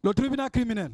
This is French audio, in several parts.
Le tribunal criminel.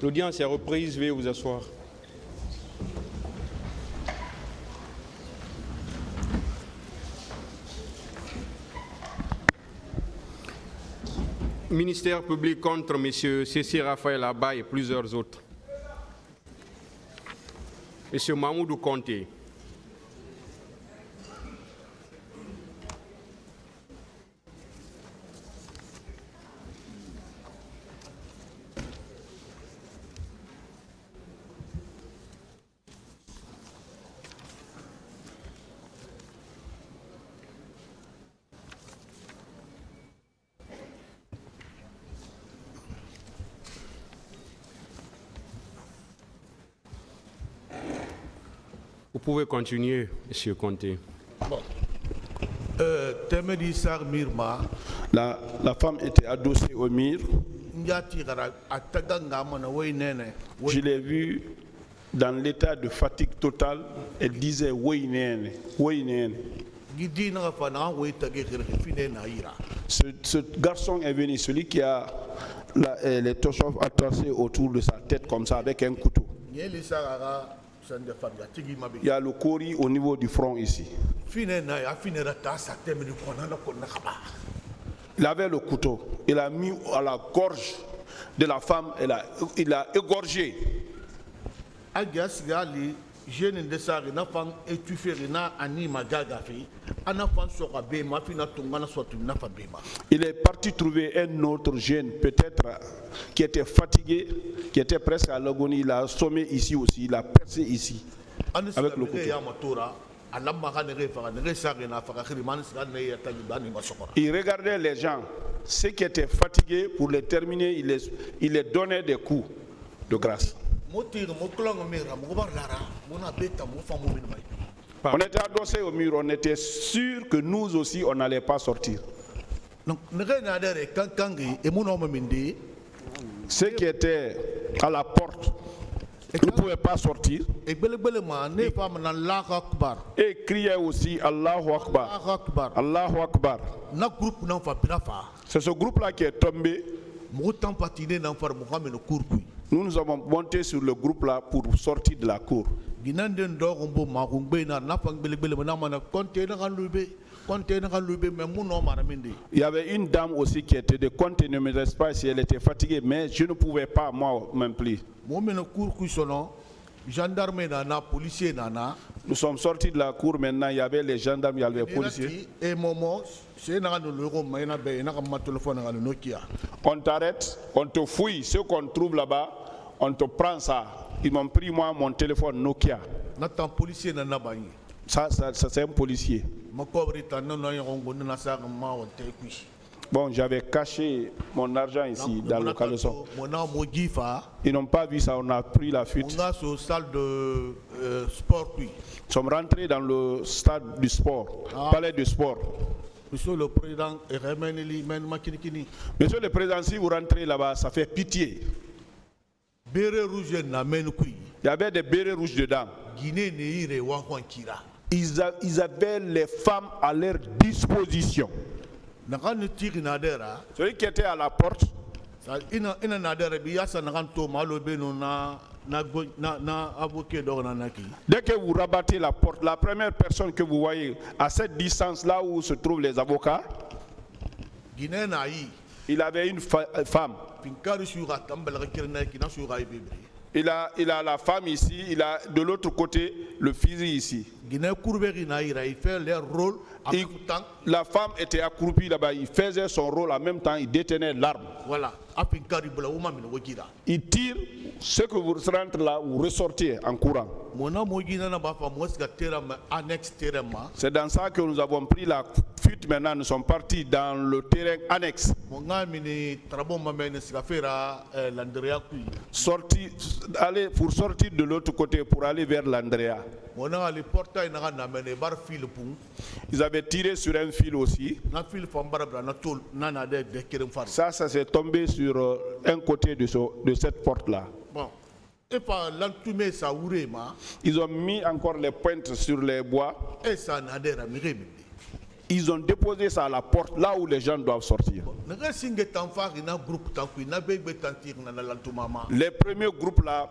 L'audience est reprise, veuillez vous asseoir. Ministère public contre M. Cécile Raphaël Abba et plusieurs autres. M. Mahmoudou Conté. Vous pouvez continuer, M. Conté. Bon. Temedi Sar Mirma. La femme était adossée au mur. Je l'ai vue dans l'état de fatigue totale. Elle disait Woinene, Woinene. Ce garçon est venu, celui qui a les torchons attachés autour de sa tête comme ça avec un couteau. Il y a le cori au niveau du front ici. Il avait le couteau. Il a mis à la gorge de la femme. Il a égorgé. Il est parti trouver un autre jeune, peut-être qui était fatigué, qui était presque à l'agonie. Il a assommé ici aussi, il a percé ici avec le couteau. Il regardait les gens, ceux qui étaient fatigués, pour les terminer, il les donnait des coups de grâce. On était adossés au mur, on était sûr que nous aussi on n'allait pas sortir. Ceux qui étaient à la porte ne pouvaient pas sortir. Et criaient aussi Allahu Akbar. Allahu Akbar. C'est ce groupe-là qui est tombé. Nous avons monté sur le groupe là pour sortir de la cour. Il y avait une dame aussi qui était de compte, ne me laisse pas si elle était fatiguée, mais je ne pouvais pas moi même plus. Nous sommes sortis de la cour, maintenant il y avait les gendarmes, il y avait les policiers. On t'arrête, on te fouille, ce qu'on trouve là-bas, on te prend ça. Ils m'ont pris moi mon téléphone Nokia. Ça c'est un policier. Bon, j'avais caché mon argent ici dans le caleçon. Ils n'ont pas vu ça, on a pris la fuite. Nous sommes rentrés dans le stade du sport, palais du sport. Monsieur le Président, si vous rentrez là-bas, ça fait pitié. Il y avait des bérets rouges dedans. Ils avaient les femmes à leur disposition. Celui qui était à la porte, dès que vous rabattez la porte, la première personne que vous voyez à cette distance là où se trouvent les avocats, il avait une femme. Il a la femme ici, il a de l'autre côté le fusil ici. La femme était accroupie là-bas, il faisait son rôle en même temps, il détenait l'arme. Voilà. Il tire, ce que vous rentrez là, vous ressortez en courant. C'est dans ça que nous avons pris la fuite Ensuite, maintenant, nous sommes partis dans le terrain annexe. Pour sortir de l'autre côté, pour aller vers l'Andrea. Ils avaient tiré sur un fil aussi. Ça s'est tombé sur un côté de cette porte-là. Ils ont mis encore les pointes sur les bois. Ils ont déposé ça à la porte, là où les gens doivent sortir. Les premiers groupes là,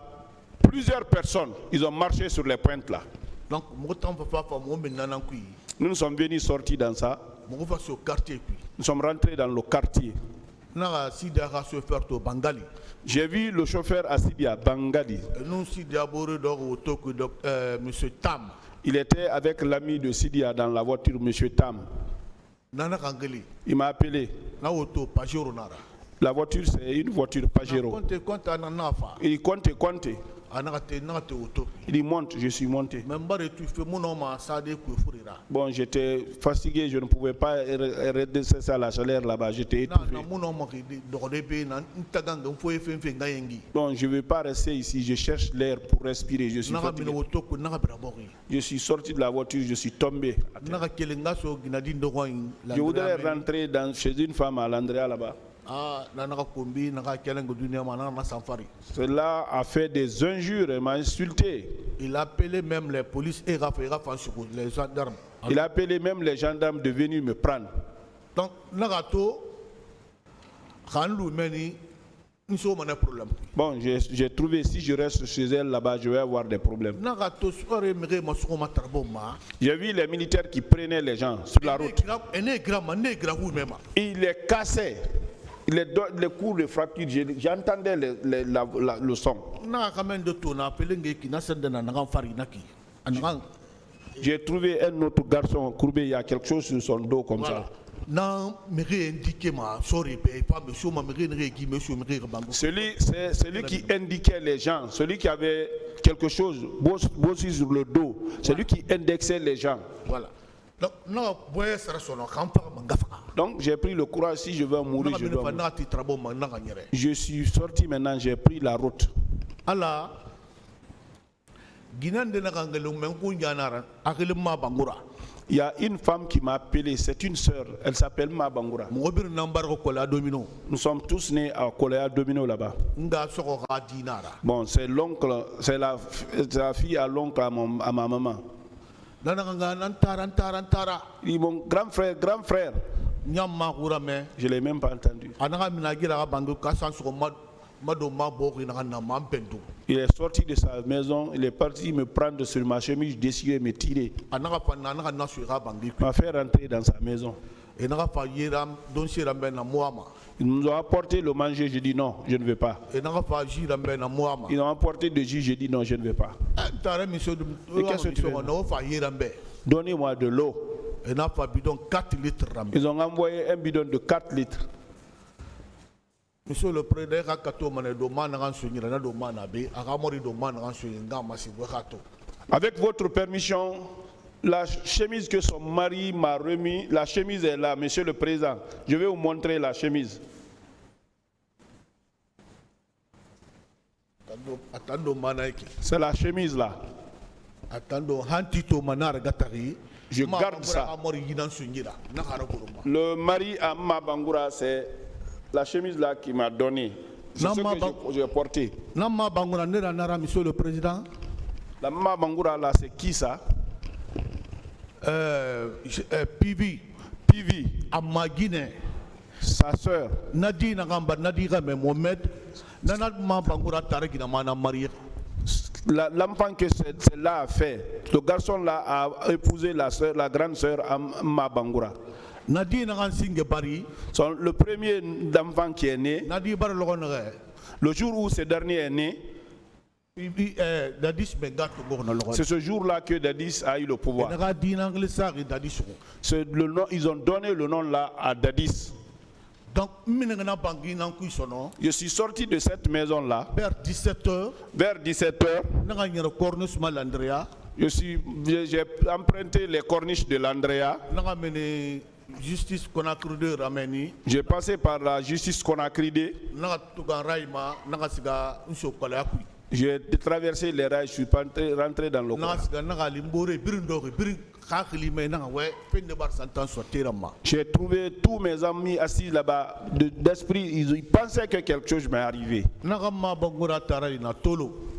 plusieurs personnes, ils ont marché sur les pointes là. Nous sommes venus sortir dans ça. Nous sommes rentrés dans le quartier. J'ai vu le chauffeur assis à Bangali. Il était avec l'ami de Sidia dans la voiture, M. Tam. Il m'a appelé. La voiture, c'est une voiture Pajero. Il compte. Il monte, je suis monté. Bon, j'étais fatigué, je ne pouvais pas redescendre à la chaleur là-bas, j'étais étouffé. Bon, je ne vais pas rester ici, je cherche l'air pour respirer, je suis fatigué. Je suis sorti de la voiture, je suis tombé. Je voudrais rentrer chez une femme à l'Andrea là-bas. Cela a fait des injures, il m'a insulté. Il a appelé même les polices et les gendarmes. Il a appelé même les gendarmes de venir me prendre. Donc, bon, j'ai trouvé si je reste chez elle là-bas, je vais avoir des problèmes. J'ai vu les militaires qui prenaient les gens sur la route. Ils les cassaient. Les coups de fracture, j'entendais le son. J'ai trouvé un autre garçon courbé, il y a quelque chose sur son dos comme ça. C'est celui qui indiquait les gens, celui qui avait quelque chose bossu sur le dos, celui qui indexait les gens. Voilà. Donc j'ai pris le courage, si je veux mourir, je dois mourir. Je suis sorti maintenant, j'ai pris la route. Il y a une femme qui m'a appelé, c'est une sœur, elle s'appelle Mabangura. Nous sommes tous nés à Kolea Domino là-bas. Bon, c'est l'oncle, c'est la fille à l'oncle à ma maman. Il dit mon grand frère. Je ne l'ai même pas entendu. Il est sorti de sa maison, il est parti me prendre sur ma chemise, déchirée, me tirer. Il m'a fait rentrer dans sa maison. Ils nous ont apporté le manger, je dis non, je ne vais pas. Ils ont apporté de jus, je dis non, je ne vais pas. Et qu'est-ce que tu veux? Donnez-moi de l'eau. Ils ont envoyé un bidon de 4 litres. Monsieur le Président, avec votre permission, la chemise que son mari m'a remis, la chemise est là, Monsieur le Président. Je vais vous montrer la chemise. C'est la chemise là. Je garde ça. Le mari à Mabangura, c'est la chemise là qui m'a donné. C'est ce que j'ai porté. Monsieur le Président. La Mabangura là, c'est qui ça? Pivi. Amagine. Sa soeur. L'enfant que celle-là a fait, le garçon là a épousé la grande sœur Mabangura. Le premier enfant qui est né, le jour où ce dernier est né, c'est ce jour-là que Dadis a eu le pouvoir. Ils ont donné le nom là à Dadis. Donc, je suis sorti de cette maison-là vers 17h. J'ai emprunté les corniches de l'Andrea. justice Conakry de rameni. J'ai passé par la justice Conakry. Naga tugan raima naga siga nsokola yakui. J'ai traversé les rails, je suis rentré dans le coin. J'ai trouvé tous mes amis assis là-bas d'esprit, ils pensaient que quelque chose m'est arrivé.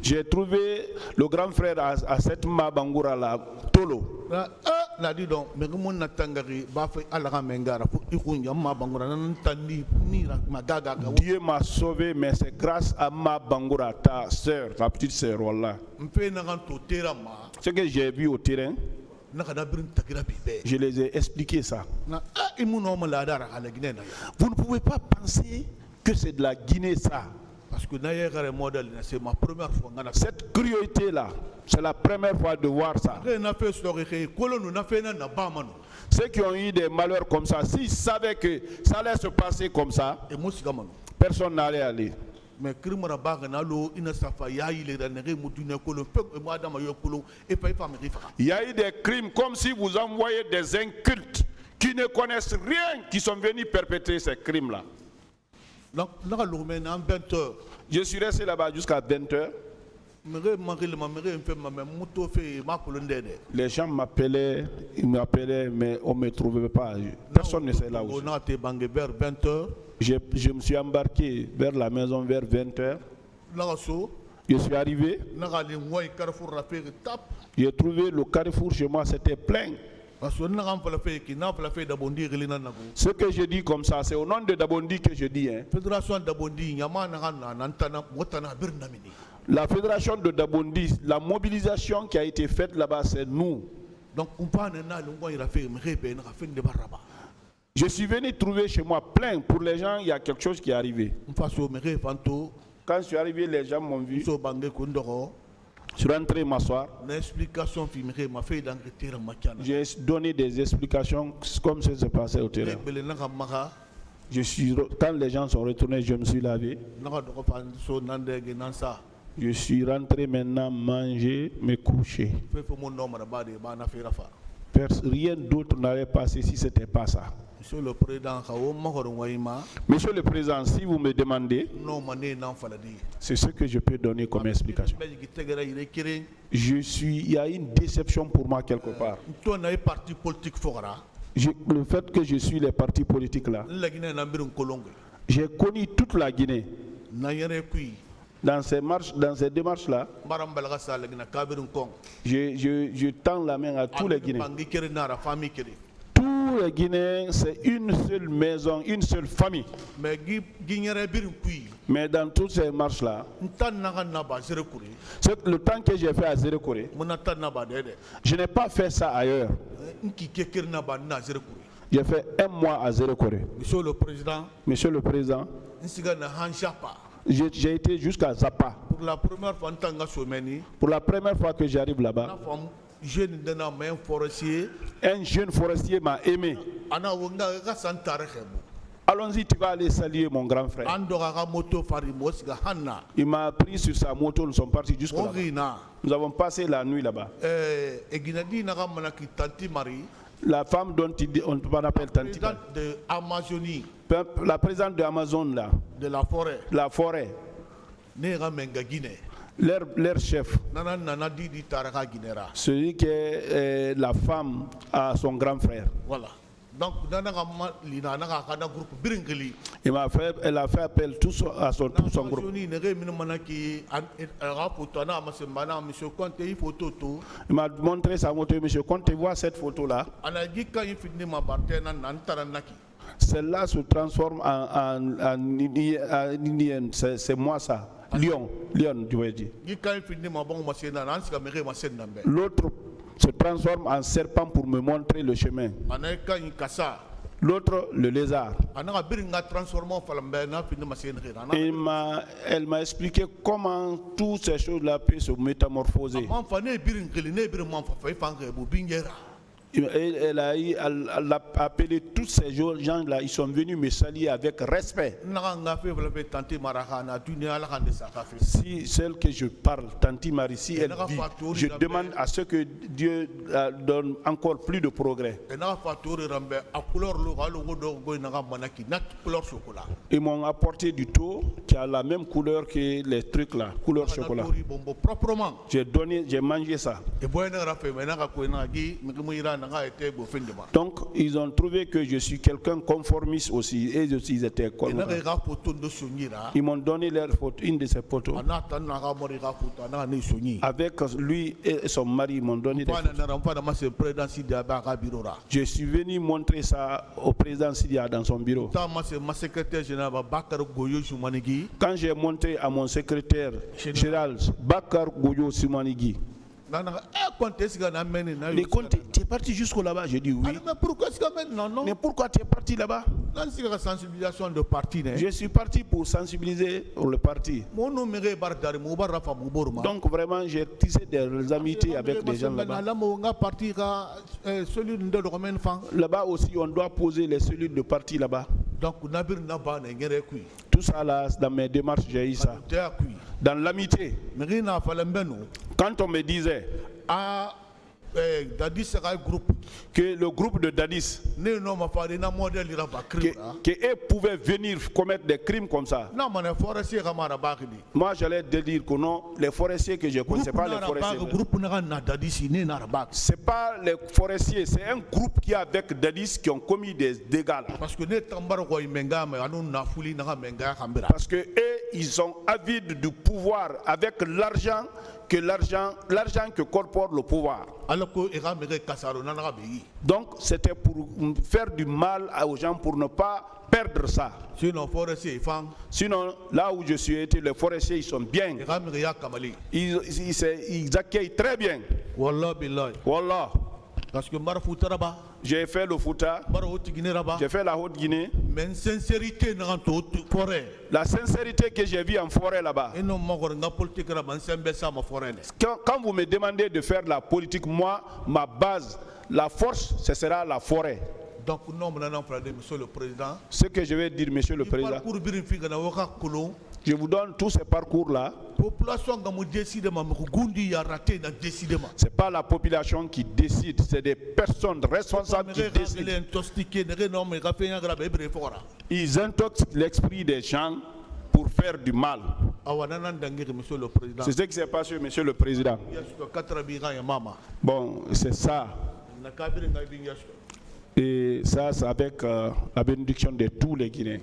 J'ai trouvé le grand frère à cette Mabangura là, Tolo. Dieu m'a sauvé, mais c'est grâce à Mabangura, ta soeur, ta petite soeur, voilà. Ce que j'ai vu au terrain, je les ai expliqué ça. Vous ne pouvez pas penser que c'est de la Guinée ça. Parce que c'est ma première fois. Cette cruauté-là, c'est la première fois de voir ça. Ceux qui ont eu des malheurs comme ça, s'ils savaient que ça allait se passer comme ça, personne n'allait aller. Il y a eu des crimes comme si vous envoyez des incultes qui ne connaissent rien, qui sont venus perpétrer ces crimes-là. Je suis resté là-bas jusqu'à 20h. Les gens m'appelaient, ils m'appelaient, mais on ne me trouvait pas. Personne ne sait là où. Je me suis embarqué vers la maison vers 20h. Je suis arrivé. J'ai trouvé le carrefour chez moi, c'était plein. Ce que je dis comme ça, c'est au nom de Dabondi que je dis. Hein. La fédération de Dabondi, la mobilisation qui a été faite là-bas, c'est nous. Donc, je suis venu trouver chez moi plein. Pour les gens, il y a quelque chose qui est arrivé. Quand je suis arrivé, les gens m'ont vu. Je suis rentré m'asseoir. J'ai donné des explications comme ça se passait au terrain. Quand les gens sont retournés, je me suis lavé. Je suis rentré maintenant manger, me coucher. Rien d'autre n'allait passer si ce n'était pas ça. Monsieur le Président, si vous me demandez, c'est ce que je peux donner comme explication. Il y a une déception pour moi quelque part. Le fait que je suis les partis politiques là, j'ai connu toute la Guinée. Dans ces démarches là, je tends la main à tous les Guinéens. Tous les Guinéens, c'est une seule maison, une seule famille. Mais dans toutes ces marches-là, le temps que j'ai fait à Zérekoré, je n'ai pas fait ça ailleurs. J'ai fait 1 mois à Zérekoré. Monsieur le Président, j'ai été jusqu'à Zappa. Pour la première fois que j'arrive là-bas, un jeune forestier m'a aimé. Allons-y, tu vas aller saluer mon grand frère. Il m'a pris sur sa moto, nous sommes partis jusqu'à là-bas. Nous avons passé la nuit là-bas. La femme dont on appelle Tanti. La présidente de Amazon là. De la forêt. La forêt. Leur chef. Celui qui est la femme à son grand frère. Voilà. Donc, elle a fait appel à son groupe. Il m'a montré sa moto. Monsieur Conte, vois cette photo-là. Celle-là se transforme en Indien. C'est moi ça. Lion, tu veux dire. L'autre se transforme en serpent pour me montrer le chemin. L'autre, le lézard. Elle m'a expliqué comment toutes ces choses-là peuvent se métamorphoser. Elle a appelé tous ces gens-là, ils sont venus me saluer avec respect. Si celle que je parle, Tanti Marie, si elle vit, je demande à ce que Dieu donne encore plus de progrès. Ils m'ont apporté du taux qui a la même couleur que les trucs là, couleur chocolat. J'ai mangé ça. Donc ils ont trouvé que je suis quelqu'un conformiste aussi, et aussi ils étaient conformistes. Ils m'ont donné une de ses photos. Avec lui et son mari, ils m'ont donné des photos. Je suis venu montrer ça au président Sidia dans son bureau. Quand j'ai monté à mon secrétaire général, Bakar Goyo Simanigi, les comptes, tu es parti jusqu'au là-bas? J'ai dit oui. Mais pourquoi tu es parti là-bas? Je suis parti pour sensibiliser pour le parti. Donc vraiment, j'ai tissé des amitiés avec des gens là-bas. Là-bas aussi, on doit poser les cellules de parti là-bas. Tout ça là, dans mes démarches, j'ai eu ça. Dans l'amitié, quand on me disait que le groupe de Dadis, qu'ils pouvaient venir commettre des crimes comme ça, moi j'allais te dire que non, les forestiers que je connais, ce n'est pas les forestiers. Ce n'est pas les forestiers, c'est un groupe qui est avec Dadis qui ont commis des dégâts là. Parce que eux, ils sont avides du pouvoir avec l'argent que corpore le pouvoir. Donc c'était pour faire du mal aux gens pour ne pas perdre ça. Sinon, là où je suis été, les forestiers ils sont bien. Ils accueillent très bien. Wallah. J'ai fait le Fouta, j'ai fait la Haute-Guinée. La sincérité que j'ai vue en forêt là-bas. Quand vous me demandez de faire la politique, moi, ma base, la force, ce sera la forêt. Donc, monsieur le Président. Ce que je vais dire, monsieur le Président. Je vous donne tous ces parcours-là. Ce n'est pas la population qui décide, c'est des personnes responsables qui décident. Ils intoxiquent l'esprit des gens pour faire du mal. C'est ce qui s'est passé, monsieur le Président. Bon, c'est ça. Et ça, c'est avec la bénédiction de tous les Guinéens.